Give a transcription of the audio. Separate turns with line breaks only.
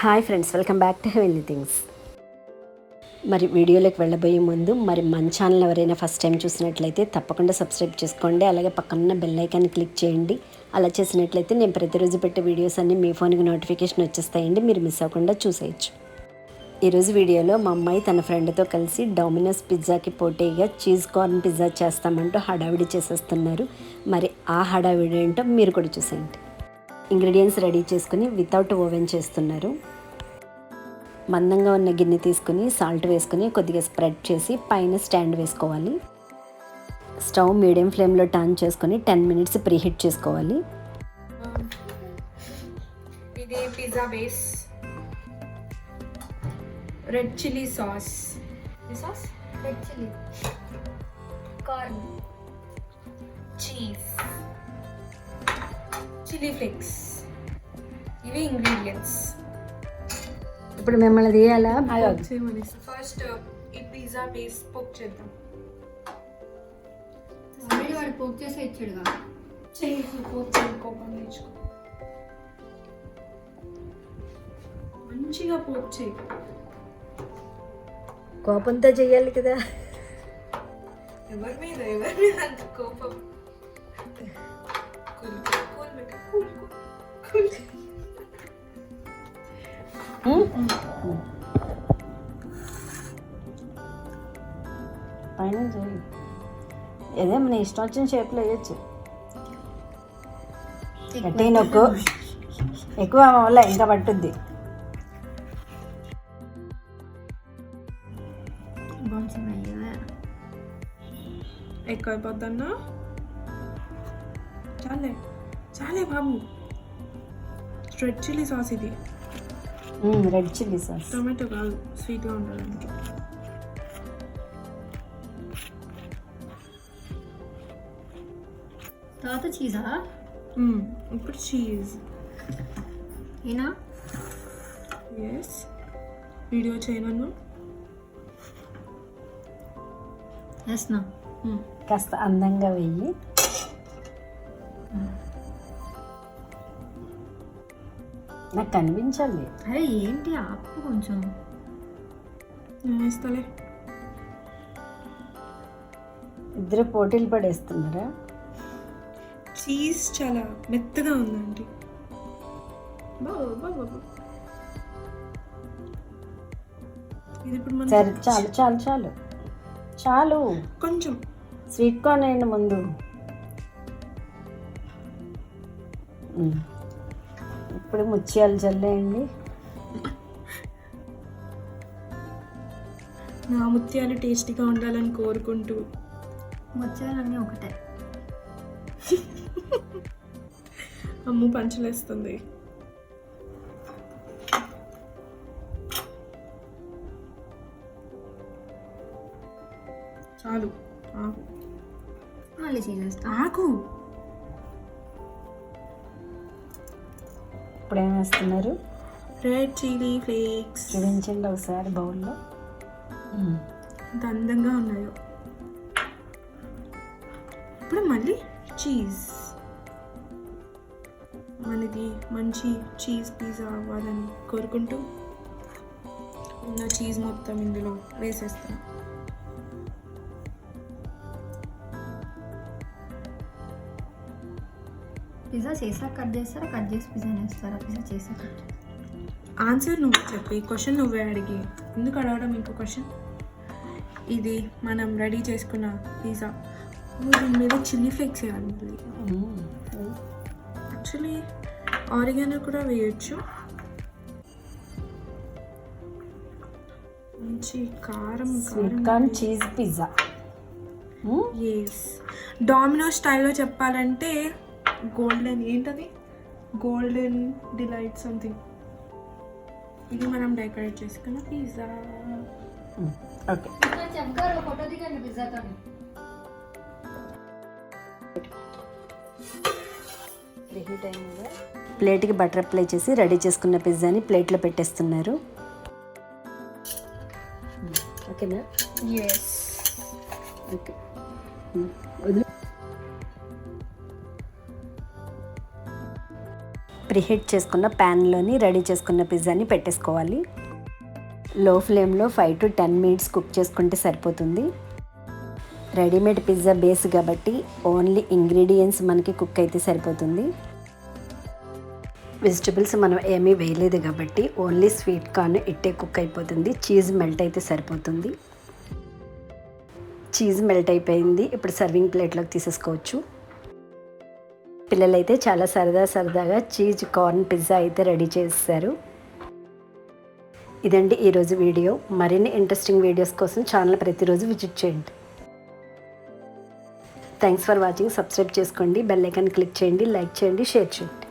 Hi friends, welcome back to heavenlythings. మరి వీడియోలోకి వెళ్ళబోయే ముందు మన ఛానల్ ఎవరైనా ఫస్ట్ టైం చూసినట్లయితే తప్పకుండా సబ్స్క్రైబ్ చేసుకోండి. అలాగే పక్కన బెల్ ఐకాన్ని క్లిక్ చేయండి. అలా చేసినట్లయితే నేను ప్రతిరోజు పెట్టే వీడియోస్ అన్నీ మీ ఫోన్కి నోటిఫికేషన్ వచ్చేస్తాయండి. మీరు మిస్ అవ్వకుండా చూసేయచ్చు. ఈరోజు వీడియోలో మా అమ్మాయి తన ఫ్రెండ్తో కలిసి డామినోస్ పిజ్జాకి పోటీగా చీజ్ కార్న్ పిజ్జా చేస్తామంటూ హడావిడి చేసేస్తున్నారు. మరి ఆ హడావిడి ఏంటో మీరు కూడా చూసేయండి. ఇంగ్రీడియంట్స్ రెడీ చేసుకుని వితౌట్ ఓవెన్ చేస్తున్నారు. మందంగా ఉన్న గిన్నె తీసుకుని సాల్ట్ వేసుకుని కొద్దిగా స్ప్రెడ్ చేసి పైన స్టాండ్ వేసుకోవాలి. స్టవ్ మీడియం ఫ్లేమ్లో టర్న్ చేసుకుని 10 మినిట్స్ ప్రీహీట్ చేసుకోవాలి.
ఇది pizza base, red chilli sauce, red chilli, corn, cheese, chilli flakes, ఇవి ఇంగ్రీడియంట్స్.
ఇప్పుడు మిమ్మల్ని తీయాలా?
ఫస్ట్ ఈ పిజ్జా బేస్ పోక్ చేద్దాం.
వాడు పోక్ చేసి ఇచ్చాడుగా,
కోపం నేర్చుకో, మంచిగా పోక్ చేయి.
కోపంతో చెయ్యాలి కదా.
ఎవరి మీద అంత కోపం?
పైన చేయి, ఏదో మన ఇష్టం వచ్చిన షేప్లో వేయచ్చు. గట్టి నొక్కు, ఎక్కువ వల్ల ఇంకా పట్టుద్ది.
ఎక్కువ అయిపోద్దన్నా. చాలే బాబు. రెడ్ చిల్లీ సాస్, ఇది
రెడ్ చిల్లీ సాస్,
టొమాటో కాదు, స్వీట్గా ఉండడానికి.
తర్వాత చీజా,
ఇప్పుడు చీజ్.
ఏనా?
ఎస్, వీడియో చేయను.
వేస్తున్నా.
కాస్త అందంగా వెయ్యి. నాకు కనిపించాలి.
అరే ఏంటి ఆపు కొంచెం.
వేస్తాలే.
ఇద్దరు పోటీలు పడేస్తున్నారా?
చీజ్ చాలా మెత్తగా ఉందండి. ఇది ఇప్పుడు
సరే, చాలు చాలు చాలు చాలు.
కొంచెం
స్వీట్ కార్న్ వేయండి ముందు. ఇప్పుడు ముత్యాలు చల్లేయండి.
నా ముత్యాలు టేస్టీగా ఉండాలని కోరుకుంటూ.
ముత్యాలన్నీ ఒకటే.
అమ్ము పంచలేస్తుంది. చాలు, ఆకు.
మళ్ళీ చేసేస్తా.
ఆకు.
ఇప్పుడు ఏం వేస్తున్నారు?
Red chilli flakes.
చూపించండి ఒకసారి బౌల్లో.
ఎంత అందంగా ఉన్నాయో. ఇప్పుడు మళ్ళీ చీజ్. మనది మంచి చీజ్ పిజ్జా అవ్వాలని కోరుకుంటూ ఉన్న చీజ్ మొత్తం ఇందులో వేసేస్తాను.
పిజ్జా చేసా కట్ చేస్తారా, కట్ చేసి పిజ్జా వేస్తారా? పిజ్జా చేసా కట్.
ఆన్సర్ నువ్వు చెప్పి, క్వశ్చన్ నువ్వే అడిగి. ఎందుకు అడగడం ఇంకో క్వశ్చన్? ఇది మనం రెడీ చేసుకున్న పిజ్జా. దీని మీద చిల్లీ ఫ్లేక్స్ వేయాలి. యాక్చువల్లీ ఆరిగానో కూడా వేయచ్చు. మంచి కారం
sweet corn cheese pizza.
Yes, Domino's స్టైల్లో చెప్పాలంటే గోల్డెన్, ఏంటది, గోల్డెన్ డిలైట్ సంథింగ్. ఇది మనం డెకరేట్ చేసుకున్న పిజ్జా.
ఓకే,
ఫోటో దిగండి పిజ్జాతో.
ప్లేట్కి బటర్ అప్లై చేసి రెడీ చేసుకున్న పిజ్జాని ప్లేట్లో పెట్టేస్తున్నారు. ఓకేనా?
ఎస్.
ఓకే, వదిలి. ప్రీహీట్ చేసుకున్న ప్యాన్లోని రెడీ చేసుకున్న పిజ్జాని పెట్టేసుకోవాలి. లో ఫ్లేమ్లో 5 to 10 minutes కుక్ చేసుకుంటే సరిపోతుంది. రెడీమేడ్ పిజ్జా బేస్ కాబట్టి ఓన్లీ ఇంగ్రీడియంట్స్ మనకి కుక్ అయితే సరిపోతుంది. వెజిటబుల్స్ మనం ఏమీ వేయలేదు కాబట్టి ఓన్లీ స్వీట్ కార్న్ ఇట్టే కుక్ అయిపోతుంది. చీజ్ మెల్ట్ అయితే సరిపోతుంది. చీజ్ మెల్ట్ అయిపోయింది. ఇప్పుడు సర్వింగ్ ప్లేట్లోకి తీసేసుకోవచ్చు. పిల్లలైతే చాలా సరదాగా చీజ్ కార్న్ పిజ్జా అయితే రెడీ చేస్తారు. ఇదండి ఈరోజు వీడియో. మరిన్ని ఇంట్రెస్టింగ్ వీడియోస్ కోసం ఛానల్ ప్రతిరోజు విజిట్ చేయండి. Thanks for watching. సబ్స్క్రైబ్ చేసుకోండి, బెల్ ఐకాన్ క్లిక్ చేయండి, లైక్ చేయండి, షేర్ చేయండి.